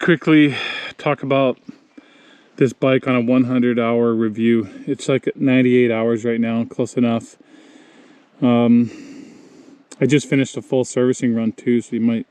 quickly talk about this bike on a 100-hour review. It's like 98 hours right now, close enough. I just finished a full servicing run too, so you might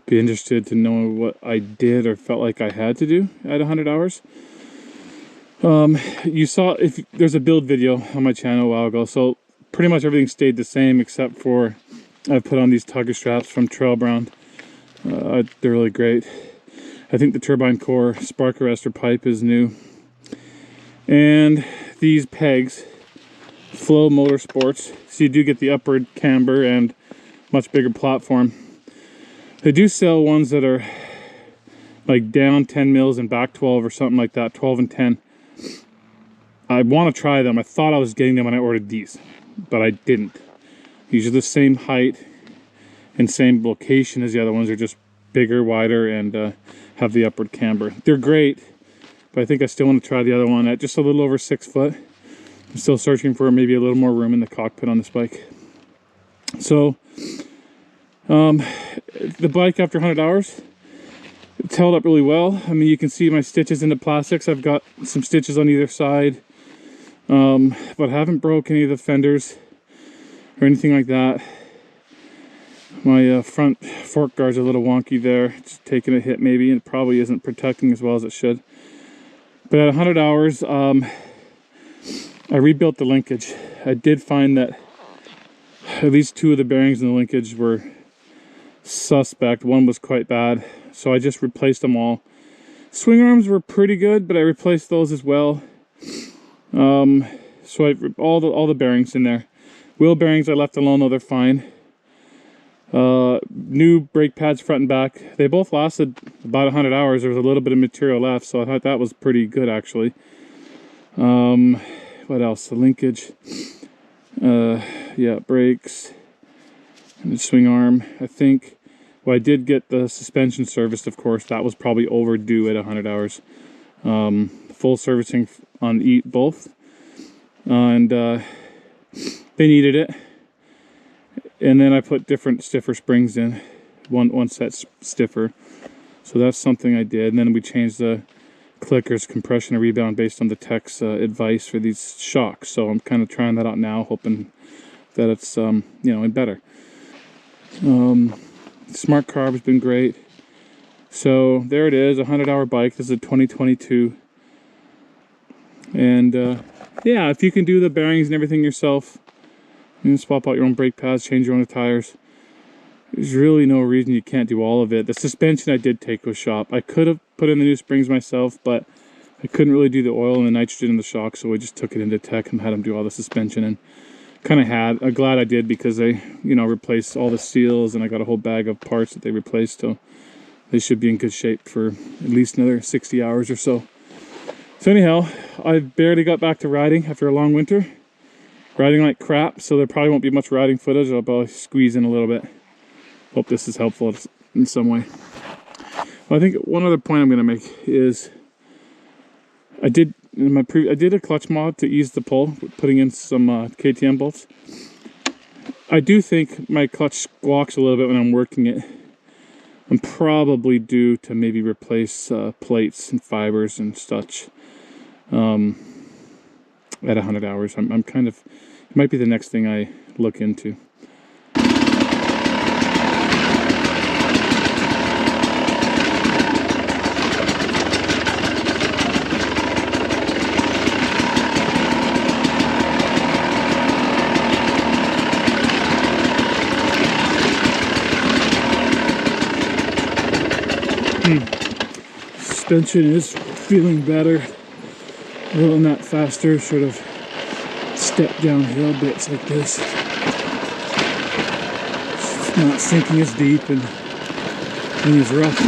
be interested to know what I did or felt like I had to do at 100 hours. You saw, if there's a build video on my channel a while ago, so pretty much everything stayed the same except for I put on these tugger straps from Trail Brown. They're really great. I think the turbine core spark arrestor pipe is new. And these pegs, Flow Motorsports, so you do get the upward camber and much bigger platform. They do sell ones that are like down 10 mils and back 12 or something like that, 12 and 10. I want to try them. I thought I was getting them when I ordered these, but I didn't. These are the same height and same location as the other ones. They're just bigger, wider, and have the upward camber. They're great, but I think I still want to try the other one at just a little over 6 foot. I'm still searching for maybe a little more room in the cockpit on this bike. So, the bike after 100 hours, it's held up really well. I mean, you can see my stitches in the plastics. I've got some stitches on either side, but haven't broke any of the fenders or anything like that. My front fork guard's a little wonky there. It's taking a hit maybe, and it probably isn't protecting as well as it should. But at 100 hours, I rebuilt the linkage. I did find that at least 2 of the bearings in the linkage were suspect. One was quite bad, so I just replaced them all. Swing arms were pretty good, but I replaced those as well. So all the bearings in there. Wheel bearings I left alone, though they're fine. New brake pads front and back. They both lasted about 100 hours. There was a little bit of material left, so I thought that was pretty good actually. What else? The linkage. Yeah, brakes. And the swing arm. I think, well, I did get the suspension serviced, of course. That was probably overdue at 100 hours. Full servicing on both. And they needed it. And then I put different stiffer springs in, one set stiffer. So that's something I did. And then we changed the clickers, compression and rebound based on the tech's advice for these shocks. So I'm kind of trying that out now, hoping that it's you know, better. Smart carb has been great. So there it is, a 100-hour bike. This is a 2022. And yeah, if you can do the bearings and everything yourself, you can swap out your own brake pads, change your own tires. There's really no reason you can't do all of it. The suspension I did take to a shop. I could have put in the new springs myself, but I couldn't really do the oil and the nitrogen in the shock, so I just took it into tech and had them do all the suspension. And I'm glad I did, because they, you know, replaced all the seals, and I got a whole bag of parts that they replaced, so they should be in good shape for at least another 60 hours or so. So anyhow, I barely got back to riding after a long winter. Riding like crap, so there probably won't be much riding footage. I'll probably squeeze in a little bit. Hope this is helpful in some way. Well, I think one other point I'm going to make is I did a clutch mod to ease the pull, putting in some KTM bolts. I do think my clutch squawks a little bit when I'm working it. I'm probably due to maybe replace plates and fibers and such. At 100 hours. I'm kind of, it might be the next thing I look into. Suspension is feeling better. Rolling that faster, sort of step downhill bits like this. It's not sinking as deep and as rough.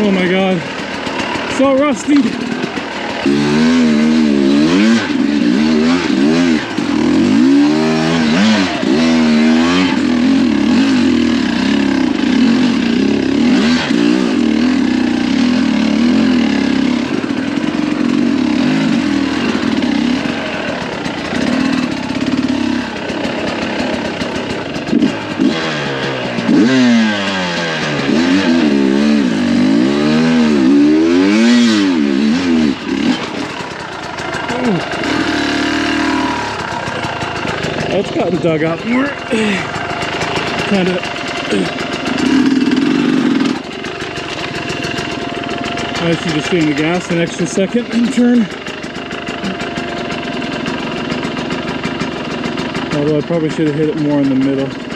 Oh my god. So rusty. That's gotten dug up more. Kind of. I should just stay in the gas an extra second and turn. Although I probably should have hit it more in the middle.